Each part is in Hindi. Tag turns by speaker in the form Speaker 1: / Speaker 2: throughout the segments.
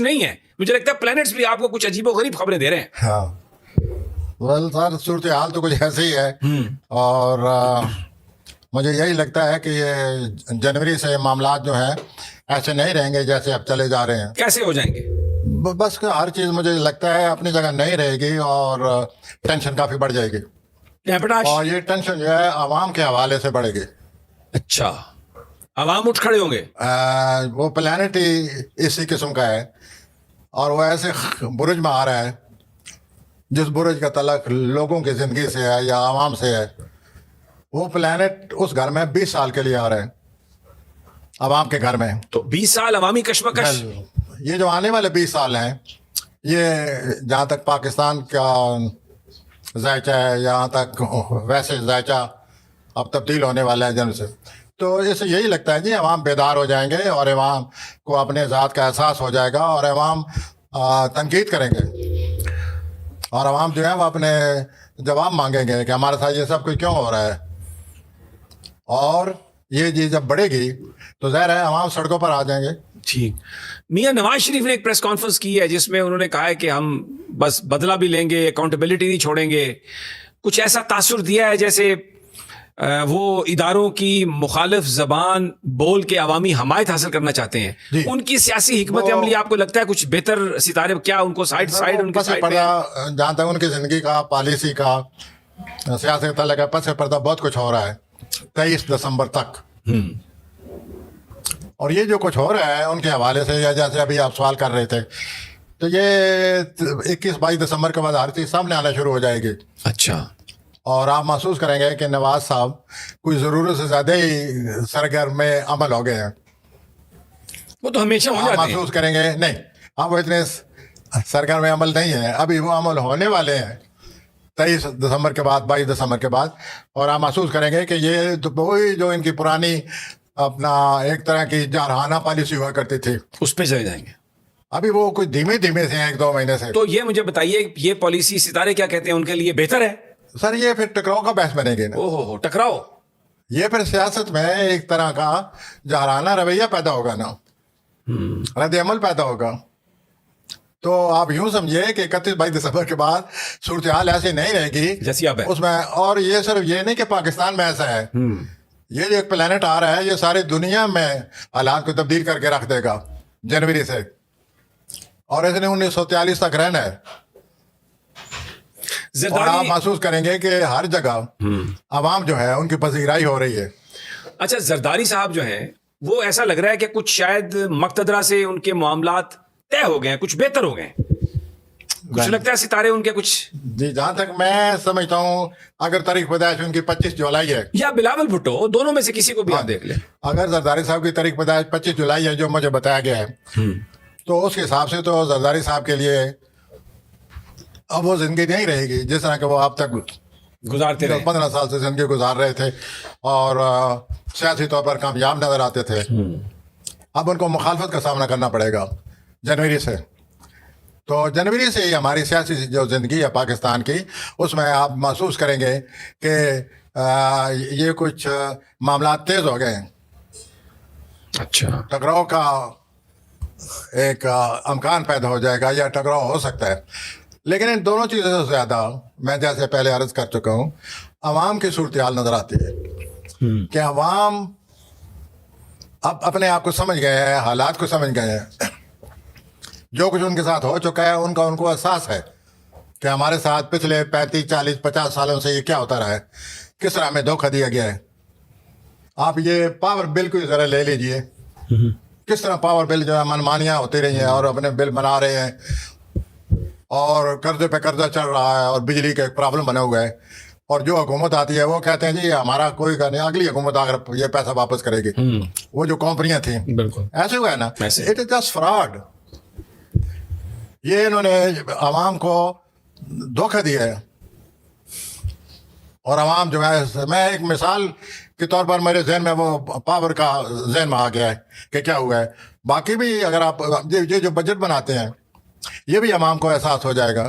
Speaker 1: नहीं है, मुझे लगता है प्लैनेट्स भी आपको कुछ अजीबोगरीब खबरें दे रहे हैं।
Speaker 2: हाँ, वेल सर, सूरत हाल तो कुछ ऐसे ही है। और मुझे यही लगता है कि ये जनवरी से मामलात जो है ऐसे नहीं रहेंगे जैसे अब चले जा रहे हैं।
Speaker 1: कैसे हो जाएंगे?
Speaker 2: बस कि हर चीज़ मुझे लगता है अपनी जगह नहीं रहेगी और टेंशन काफ़ी बढ़ जाएगी।
Speaker 1: कैपटाश।
Speaker 2: और ये टेंशन जो है आवाम के हवाले से बढ़ेगी।
Speaker 1: अच्छा, आवाम उठ खड़े होंगे।
Speaker 2: वो प्लानट ही इसी किस्म का है और वो ऐसे बुरुज में आ रहा है जिस बुरुज का तलक लोगों की ज़िंदगी से है या आवाम से है। वो प्लानट उस घर में 20 साल के लिए आ रहा है, आवाम के घर में।
Speaker 1: तो 20 साल अवामी कशमकश।
Speaker 2: ये जो आने वाले 20 साल हैं, ये जहाँ तक पाकिस्तान का जायचा है, यहाँ तक वैसे जायचा अब तब्दील होने वाला है जन्म से। तो इससे यही लगता है जी अवाम बेदार हो जाएंगे और अवाम को अपने ज़ात का एहसास हो जाएगा और अवाम तनकीद करेंगे और अवाम जो है वो अपने जवाब मांगेंगे कि हमारे साथ ये सब कुछ क्यों हो रहा है। और ये चीज़ जब बढ़ेगी तो ज़ाहिर है अवाम सड़कों पर आ जाएंगे।
Speaker 1: ठीक। मियां नवाज शरीफ ने एक प्रेस कॉन्फ्रेंस की है जिसमें उन्होंने कहा है कि हम बस बदला भी लेंगे, अकाउंटेबिलिटी नहीं छोड़ेंगे। कुछ ऐसा तासुर दिया है जैसे वो इदारों की मुखालिफ जबान बोल के अवामी हमायत हासिल करना चाहते हैं। उनकी सियासी हिकमत अमली आपको लगता है कुछ बेहतर सितारे क्या उनको साइड उनके साइड में?
Speaker 2: जहाँ तक उनकी ज़िंदगी का, पॉलिसी का, सियासत का लगा पस पर्दा बहुत कुछ हो रहा है 23 दिसंबर तक। और ये जो कुछ हो रहा है उनके हवाले से, या जैसे अभी आप सवाल कर रहे थे, तो ये 21-22 दिसंबर के बाद हर चीज़ सामने आना शुरू हो जाएगी।
Speaker 1: अच्छा।
Speaker 2: और आप महसूस करेंगे कि नवाज साहब कोई ज़रूरत से ज़्यादा ही सरगर्म में अमल हो गए हैं।
Speaker 1: वो तो हमेशा हो जाते हैं।
Speaker 2: महसूस करेंगे नहीं, आप वो इतने सरगर्म में अमल नहीं है, अभी वो अमल होने वाले हैं 23 दिसंबर के बाद, 22 दिसंबर के बाद। और आप महसूस करेंगे कि ये तो वही जो इनकी पुरानी अपना एक तरह की जारहाना पॉलिसी हुआ करती थी,
Speaker 1: उस पर चले जाएंगे।
Speaker 2: अभी वो कुछ धीमे धीमे से 1-2 महीने से।
Speaker 1: तो ये मुझे बताइए, ये पॉलिसी सितारे क्या कहते हैं उनके लिए बेहतर है?
Speaker 2: सर ये फिर टकराव का बहस बनेगी ना।
Speaker 1: ओहो, टकराव।
Speaker 2: ये फिर सियासत में एक तरह का जारहाना रवैया पैदा होगा ना, रद्द अमल पैदा होगा। तो आप यूं समझिए कि 31-22 दिसंबर के बाद सूरत हाल ऐसी नहीं रहेगी
Speaker 1: जैसी आप है
Speaker 2: उसमें। और ये सिर्फ ये नहीं कि पाकिस्तान में ऐसा है, ये जो एक प्लेनेट आ रहा है ये सारी दुनिया में हालात को तब्दील करके रख देगा जनवरी से। और इसने 1943 तक रहना है। और आप महसूस करेंगे कि हर जगह आवाम जो है उनकी पसीराई हो रही है।
Speaker 1: अच्छा, जरदारी साहब जो हैं वो ऐसा लग रहा है कि कुछ शायद मक्तदरा से उनके मामलात तय हो गए हैं, कुछ बेहतर हो गए हैं। कुछ लगता है सितारे उनके कुछ।
Speaker 2: जी, जहां तक मैं समझता हूं, अगर तारीख पैदाइश उनकी 25 जुलाई है
Speaker 1: या बिलावल भुट्टो, दोनों में से किसी को भी आप देख लें।
Speaker 2: अगर जरदारी साहब की तारीख पैदाइश 25 जुलाई है जो मुझे बताया गया है, तो उस हिसाब से तो जरदारी साहब के लिए अब वो जिंदगी नहीं रहेगी जिस तरह के वो अब तक
Speaker 1: गुजारते रहे।
Speaker 2: 15 साल से जिंदगी गुजार रहे थे और सियासी तौर पर कामयाब नजर आते थे। अब उनको मुखालफत का सामना करना पड़ेगा जनवरी से। तो जनवरी से ही हमारी सियासी जो ज़िंदगी है पाकिस्तान की, उसमें आप महसूस करेंगे कि ये कुछ मामला तेज़ हो गए हैं।
Speaker 1: अच्छा।
Speaker 2: टकराव का एक अमकान पैदा हो जाएगा या टकराव हो सकता है। लेकिन इन दोनों चीज़ों से ज़्यादा मैं जैसे पहले अर्ज़ कर चुका हूँ, अवाम की सूरत हाल नज़र आती है कि अवाम अब अपने आप को समझ गए हैं, हालात को समझ गए हैं। जो कुछ उनके साथ हो चुका है उनको एहसास है कि हमारे साथ पिछले 35, 40, 50 सालों से ये क्या होता रहा है, किस तरह हमें धोखा दिया गया है। आप ये पावर बिल को ज़रा ले लीजिए, किस तरह पावर बिल जो है मनमानियाँ होती रही हैं और अपने बिल बना रहे हैं और कर्जे पे कर्जा चढ़ रहा है और बिजली का एक प्रॉब्लम बना हुआ है। और जो हुकूमत आती है वो कहते हैं जी हमारा कोई का नहीं, अगली हुकूमत आकर ये पैसा वापस करेगी। वो जो कंपनियां थी,
Speaker 1: बिल्कुल
Speaker 2: ऐसे हुआ है ना। It is just fraud. ये इन्होंने आवाम को धोखा दिया है और आवाम जो है, मैं एक मिसाल के तौर पर मेरे जहन में वो पावर का जहन में आ गया है कि क्या हुआ है। बाकी भी अगर आप ये जो बजट बनाते हैं, ये भी आवाम को एहसास हो जाएगा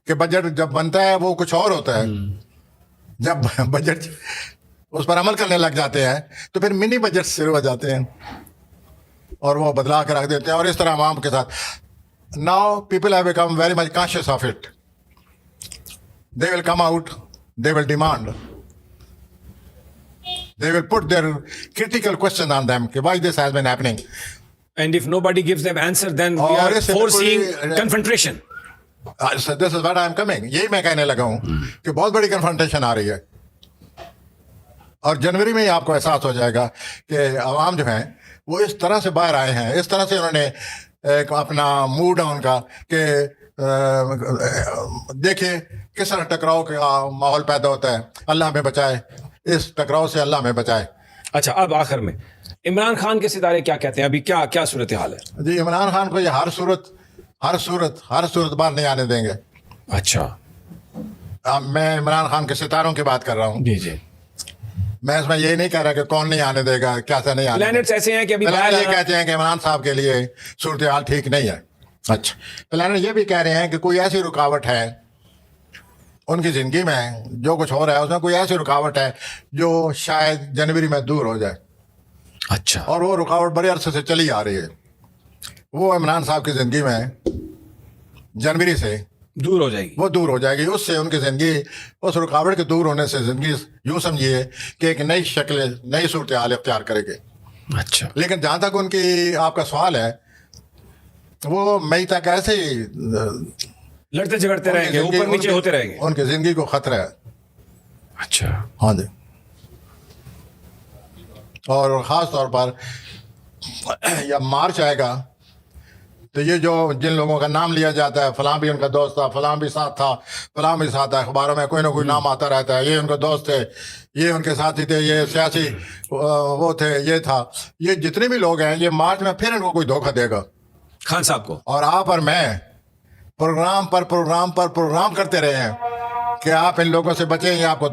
Speaker 2: कि बजट जब बनता है वो कुछ और होता है। जब बजट उस पर अमल करने लग जाते हैं तो फिर मिनी बजट शुरू हो जाते हैं और वो बदला के रख देते हैं, और इस तरह आवाम के साथ now people have become very much conscious of it. They will come out, they will demand, they will put their critical question on them कि why this has been happening.
Speaker 1: And if nobody gives them answer, then we
Speaker 2: और
Speaker 1: are
Speaker 2: इससे
Speaker 1: foreseeing
Speaker 2: कोई-
Speaker 1: confrontation.
Speaker 2: So this is what I am coming. यही मैं कहने लगा हूँ कि बहुत बड़ी कन्फ्रंटेशन आ रही है, और जनवरी में ही आपको एहसास हो जाएगा कि आवाम जो है वो इस तरह से बाहर आए हैं, इस तरह से उन्होंने एक अपना मूड है उनका कि देखिए किस तरह टकराव का माहौल पैदा होता है. अल्लाह हमें बचाए, इस टकराव से अल्लाह हमें बचाए.
Speaker 1: अच्छा, अब आखिर में इमरान खान के सितारे क्या कहते हैं? अभी क्या क्या सूरत हाल है?
Speaker 2: जी, इमरान खान को ये हर सूरत बार नहीं आने देंगे.
Speaker 1: अच्छा,
Speaker 2: अब मैं इमरान खान के सितारों की बात कर रहा हूँ.
Speaker 1: जी जी.
Speaker 2: मैं इसमें ये नहीं कह रहा कि कौन नहीं आने देगा, कैसे नहीं आने देगा.
Speaker 1: प्लैनेट्स ऐसे हैं कि अभी
Speaker 2: प्लानर ये
Speaker 1: बाहर
Speaker 2: कहते हैं कि इमरान साहब के लिए सूरत हाल ठीक नहीं है. अच्छा, प्लानर ये भी कह रहे हैं कि कोई ऐसी रुकावट है उनकी जिंदगी में, जो कुछ हो रहा है उसमें कोई ऐसी रुकावट है जो शायद जनवरी में दूर हो जाए.
Speaker 1: अच्छा,
Speaker 2: और वो रुकावट बड़े अरसे से चली आ रही है. वो इमरान साहब की जिंदगी में जनवरी से
Speaker 1: दूर हो जाएगी.
Speaker 2: वो दूर हो जाएगी. उससे उनकी जिंदगी, उस रुकावट के दूर होने से जिंदगी यूं समझिए कि एक नई शक्ल, नई सूरत हाल इख्तियार करेगी.
Speaker 1: अच्छा,
Speaker 2: लेकिन जहां तक उनकी आपका सवाल है, वो मई तक ऐसे ही
Speaker 1: लड़ते झगड़ते रहेंगे, ऊपर नीचे होते रहेंगे.
Speaker 2: उनकी जिंदगी को खतरा है.
Speaker 1: अच्छा,
Speaker 2: हाँ जी. और ख़ास तौर पर जब मार्च आएगा तो ये जो जिन लोगों का नाम लिया जाता है, फलां भी उनका दोस्त था, फलां भी साथ था, फलां भी साथ था, अखबारों में कोई ना कोई नाम आता रहता है, ये उनके दोस्त थे, ये उनके साथी थे, ये सियासी वो थे, ये था. ये जितने भी लोग हैं, ये मार्च में फिर इनको कोई धोखा देगा.
Speaker 1: खान साहब को
Speaker 2: और आप और मैं प्रोग्राम पर प्रोग्राम करते रहे हैं कि आप इन लोगों से बचें, ये आपको